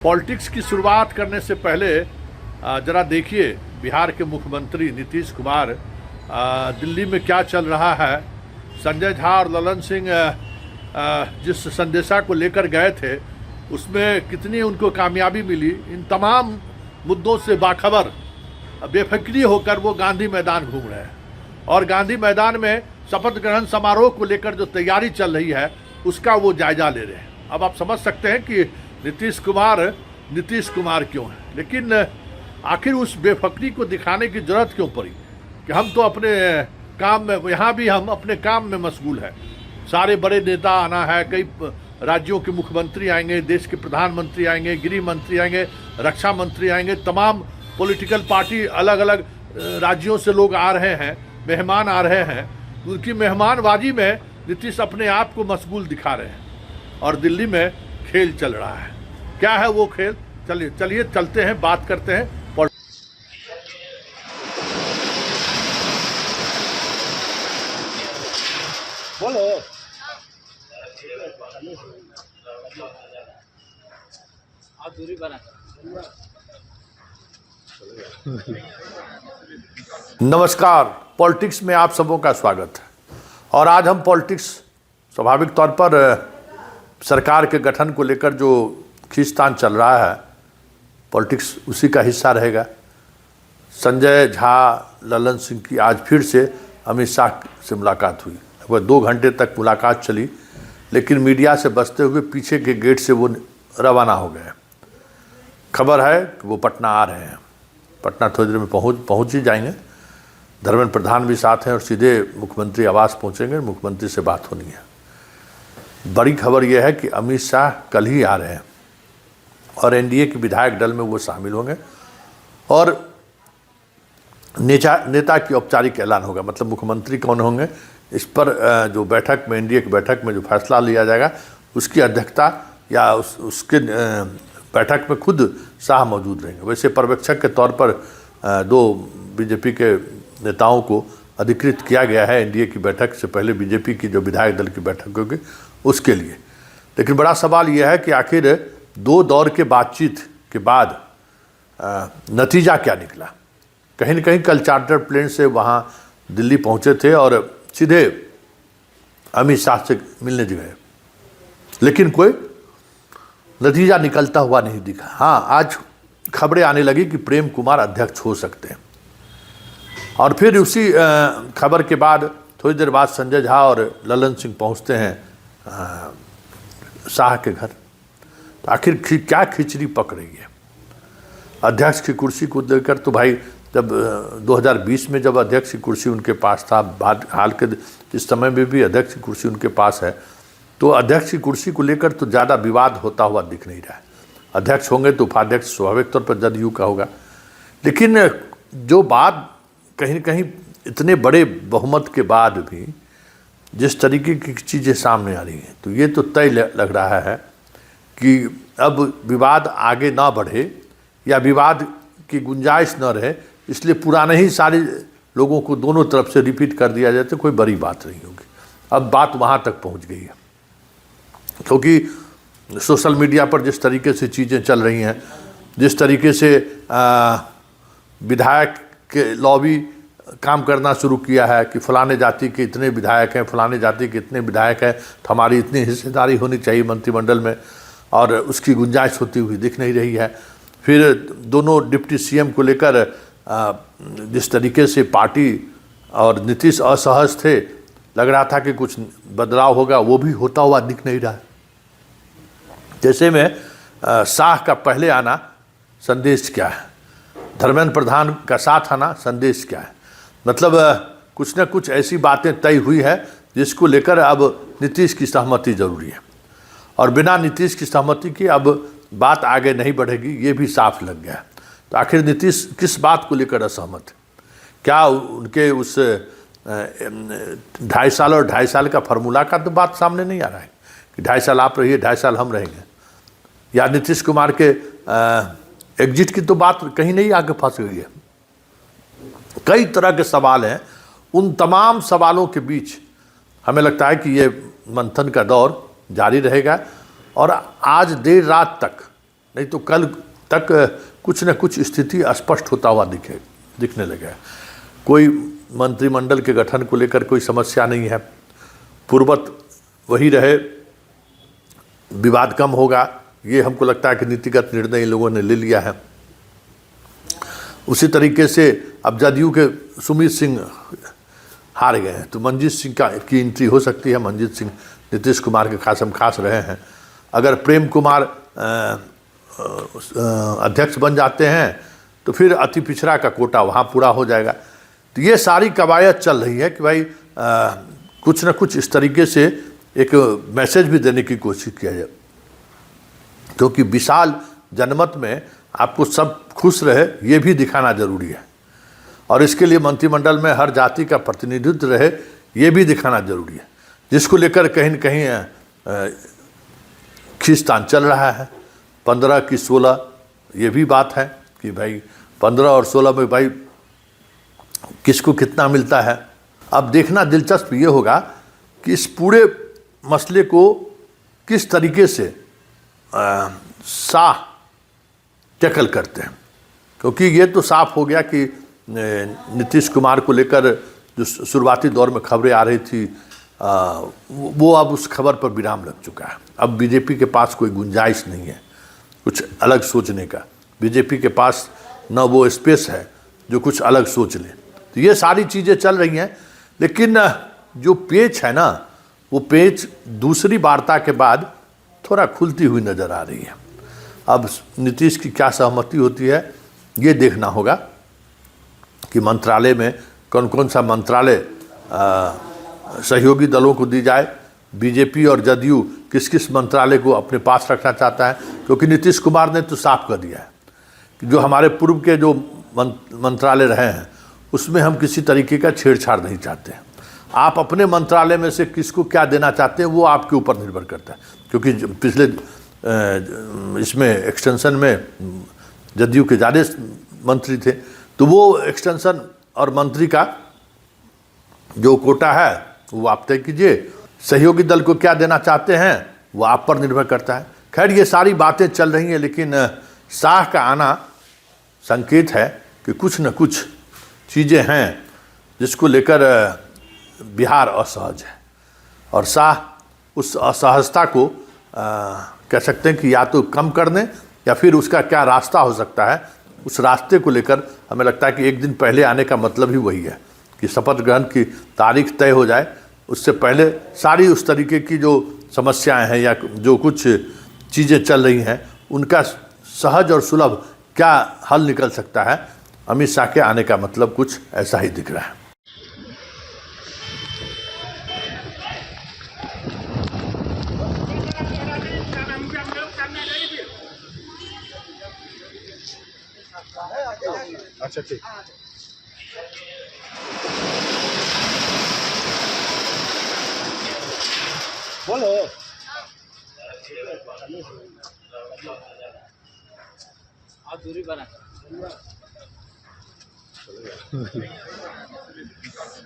Politics की शुरुआत करने से पहले जरा देखिए बिहार के मुख्यमंत्री नीतीश कुमार दिल्ली में क्या चल रहा है। संजय झा और ललन सिंह जिस संदेशा को लेकर गए थे उसमें कितनी उनको कामयाबी मिली, इन तमाम मुद्दों से बाखबर बेफिक्री होकर वो गांधी मैदान घूम रहे हैं और गांधी मैदान में शपथ ग्रहण समारोह को लेकर जो तैयारी चल रही है उसका वो जायजा ले रहे हैं। अब आप समझ सकते हैं कि नीतीश कुमार क्यों है, लेकिन आखिर उस बेफिक्री को दिखाने की जरूरत क्यों पड़ी कि हम तो अपने काम में, यहाँ भी हम अपने काम में मशगूल हैं। सारे बड़े नेता आना है, कई राज्यों के मुख्यमंत्री आएंगे, देश के प्रधानमंत्री आएंगे, गृह मंत्री आएंगे, रक्षा मंत्री आएंगे, तमाम पॉलिटिकल पार्टी अलग अलग राज्यों से लोग आ रहे हैं, मेहमान आ रहे हैं। उनकी मेहमानबाजी में नीतीश अपने आप को मशगूल दिखा रहे हैं और दिल्ली में खेल चल रहा है। क्या है वो खेल? चलिए चलते हैं, बात करते हैं। बोलो। आप दूरी बना। नमस्कार, पॉलिटिक्स में आप सबों का स्वागत है। और आज हम पॉलिटिक्स स्वाभाविक तौर पर सरकार के गठन को लेकर जो खींचतान चल रहा है, पॉलिटिक्स उसी का हिस्सा रहेगा। संजय झा, ललन सिंह की आज फिर से अमित शाह से मुलाकात हुई। वह 2 घंटे तक मुलाकात चली, लेकिन मीडिया से बचते हुए पीछे के गेट से वो रवाना हो गए। खबर है कि वो पटना आ रहे हैं। पटना थोड़ी देर में पहुँच ही जाएंगे। धर्मेंद्र प्रधान भी साथ हैं और सीधे मुख्यमंत्री आवास पहुँचेंगे, मुख्यमंत्री से बात होनी है। बड़ी खबर यह है कि अमित शाह कल ही आ रहे हैं और एनडीए के विधायक दल में वो शामिल होंगे और नेता की औपचारिक ऐलान होगा। मतलब मुख्यमंत्री कौन होंगे इस पर जो बैठक में, एनडीए की बैठक में जो फैसला लिया जाएगा उसकी अध्यक्षता या उसके बैठक में खुद शाह मौजूद रहेंगे। वैसे पर्यवेक्षक के तौर पर 2 बीजेपी के नेताओं को अधिकृत किया गया है एनडीए की बैठक से पहले, बीजेपी की जो विधायक दल की बैठक होगी उसके लिए। लेकिन बड़ा सवाल यह है कि आखिर 2 दौर के बातचीत के बाद नतीजा क्या निकला। कहीं न कहीं कल चार्टर प्लेन से वहाँ दिल्ली पहुँचे थे और सीधे अमित शाह से मिलने गए, लेकिन कोई नतीजा निकलता हुआ नहीं दिखा। हाँ, आज खबरें आने लगी कि प्रेम कुमार अध्यक्ष हो सकते हैं और फिर उसी खबर के बाद थोड़ी देर बाद संजय झा और ललन सिंह पहुंचते हैं शाह के घर। तो आखिर क्या खिचड़ी पक रही है अध्यक्ष की कुर्सी को लेकर? तो भाई जब 2020 में जब अध्यक्ष की कुर्सी उनके पास था, बाद हाल के इस समय में भी अध्यक्ष की कुर्सी उनके पास है, तो अध्यक्ष की कुर्सी को लेकर तो ज़्यादा विवाद होता हुआ दिख नहीं रहा है। अध्यक्ष होंगे तो उपाध्यक्ष स्वाभाविक तौर पर जदयू का होगा, लेकिन जो बात कहीं न कहीं इतने बड़े बहुमत के बाद भी जिस तरीके की चीज़ें सामने आ रही हैं, तो ये तो तय लग रहा है कि अब विवाद आगे ना बढ़े या विवाद की गुंजाइश न रहे, इसलिए पुराने ही सारे लोगों को दोनों तरफ से रिपीट कर दिया जाए तो कोई बड़ी बात नहीं होगी। अब बात वहाँ तक पहुँच गई है, क्योंकि सोशल मीडिया पर जिस तरीके से चीज़ें चल रही हैं, जिस तरीके से विधायक के लॉबी काम करना शुरू किया है कि फलाने जाति के इतने विधायक हैं, फलाने जाति के इतने विधायक हैं, तो हमारी इतनी हिस्सेदारी होनी चाहिए मंत्रिमंडल में, और उसकी गुंजाइश होती हुई दिख नहीं रही है। फिर दोनों डिप्टी सीएम को लेकर जिस तरीके से पार्टी और नीतीश असहज थे, लग रहा था कि कुछ बदलाव होगा, वो भी होता हुआ दिख नहीं रहा है। जैसे में शाह का पहले आना संदेश क्या है, धर्मेंद्र प्रधान का साथ आना संदेश क्या है? मतलब कुछ न कुछ ऐसी बातें तय हुई है जिसको लेकर अब नीतीश की सहमति जरूरी है, और बिना नीतीश की सहमति के अब बात आगे नहीं बढ़ेगी, ये भी साफ लग गया है। तो आखिर नीतीश किस बात को लेकर असहमत है? क्या उनके उस 2.5 साल और 2.5 साल का फार्मूला का तो बात सामने नहीं आ रहा है कि 2.5 साल आप रहिए, 2.5 साल हम रहेंगे, या नीतीश कुमार के एग्जिट की तो बात कहीं नहीं आगे फंस गई है। कई तरह के सवाल हैं। उन तमाम सवालों के बीच हमें लगता है कि ये मंथन का दौर जारी रहेगा और आज देर रात तक नहीं तो कल तक कुछ न कुछ स्थिति स्पष्ट होता हुआ दिखने लगे। कोई मंत्रिमंडल के गठन को लेकर कोई समस्या नहीं है, पूर्वत वही रहे, विवाद कम होगा, ये हमको लगता है कि नीतिगत निर्णय इन लोगों ने ले लिया है। उसी तरीके से अब जदयू के सुमित सिंह हार गए हैं तो मंजीत सिंह की एंट्री हो सकती है। मंजीत सिंह नीतीश कुमार के खासम खास रहे हैं। अगर प्रेम कुमार अध्यक्ष बन जाते हैं तो फिर अति पिछड़ा का कोटा वहाँ पूरा हो जाएगा। तो ये सारी कवायद चल रही है कि भाई कुछ न कुछ इस तरीके से एक मैसेज भी देने की कोशिश किया जाए, क्योंकि विशाल जनमत में आपको सब खुश रहे ये भी दिखाना जरूरी है, और इसके लिए मंत्रिमंडल में हर जाति का प्रतिनिधित्व रहे ये भी दिखाना जरूरी है, जिसको लेकर कहीं न कहीं खींचतान चल रहा है। 15 की 16 ये भी बात है कि भाई 15 और 16 में भाई किसको कितना मिलता है। अब देखना दिलचस्प ये होगा कि इस पूरे मसले को किस तरीके से शाह टैकल करते हैं, क्योंकि ये तो साफ हो गया कि नीतीश कुमार को लेकर जो शुरुआती दौर में खबरें आ रही थी वो अब उस खबर पर विराम लग चुका है। अब बीजेपी के पास कोई गुंजाइश नहीं है कुछ अलग सोचने का। बीजेपी के पास न वो स्पेस है जो कुछ अलग सोच ले। तो ये सारी चीज़ें चल रही हैं, लेकिन जो पेच है ना, वो पेच दूसरी वार्ता के बाद थोड़ा खुलती हुई नज़र आ रही है। अब नीतीश की क्या सहमति होती है ये देखना होगा कि मंत्रालय में कौन कौन सा मंत्रालय सहयोगी दलों को दी जाए। बीजेपी और जदयू किस किस मंत्रालय को अपने पास रखना चाहता है, क्योंकि नीतीश कुमार ने तो साफ कर दिया है कि जो हमारे पूर्व के जो मंत्रालय रहे हैं उसमें हम किसी तरीके का छेड़छाड़ नहीं चाहते हैं। आप अपने मंत्रालय में से किसको क्या देना चाहते हैं वो आपके ऊपर निर्भर करता है, क्योंकि पिछले इसमें एक्सटेंशन में जदयू के ज़्यादा मंत्री थे, तो वो एक्सटेंशन और मंत्री का जो कोटा है वो आप तय कीजिए। सहयोगी दल को क्या देना चाहते हैं वो आप पर निर्भर करता है। खैर ये सारी बातें चल रही हैं, लेकिन शाह का आना संकेत है कि कुछ न कुछ चीज़ें हैं जिसको लेकर बिहार असहज है, और शाह उस असहजता को कह सकते हैं कि या तो कम कर दें या फिर उसका क्या रास्ता हो सकता है, उस रास्ते को लेकर हमें लगता है कि एक दिन पहले आने का मतलब ही वही है कि शपथ ग्रहण की तारीख तय हो जाए, उससे पहले सारी उस तरीके की जो समस्याएं हैं या जो कुछ चीज़ें चल रही हैं उनका सहज और सुलभ क्या हल निकल सकता है। अमित शाह के आने का मतलब कुछ ऐसा ही दिख रहा है। अच्छा ठीक। बोलो। आप दूरी बना